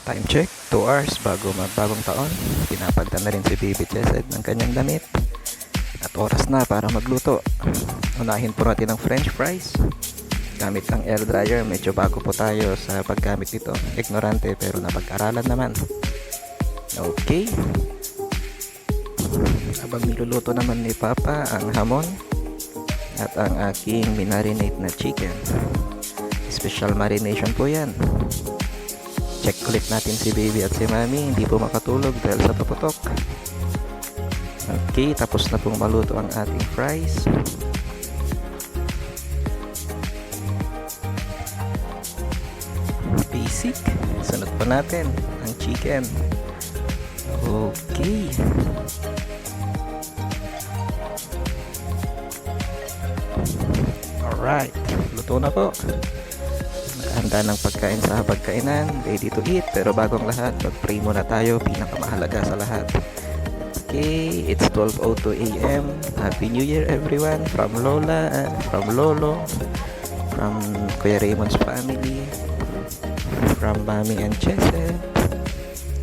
Time check, 2 hours bago magbagong taon. Pinapagda na rin si Baby Chesed ng kanyang damit. At oras na para magluto. Unahin po natin ang french fries. Gamit ang air dryer, medyo bago po tayo sa paggamit nito. Ignorante pero napag-aralan naman. Okay. Habang niluluto naman ni Papa ang hamon at ang aking minarinate na chicken. Special marination po yan. Check ulit natin si Baby at si Mami, hindi po makatulog dahil sa paputok. Okay, tapos na pong maluto ang ating fries. Basic. Sunod pa natin ang chicken. Okay. Alright, luto na po. Handa ng pagkain sa pagkainan, ready to eat. Pero bagong lahat, mag-pray muna tayo, pinakamahalaga sa lahat. Okay, it's 12:02 a.m. Happy New Year everyone, from Lola and from Lolo, from Kuya Raymond's family, from Mami and Chese.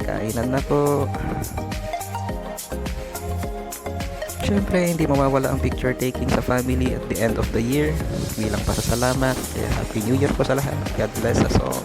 Kainan na po. Siyempre, hindi mawawala ang picture taking sa family at the end of the year bilang pasasalamat. Kaya Happy New Year po sa lahat. God bless us all.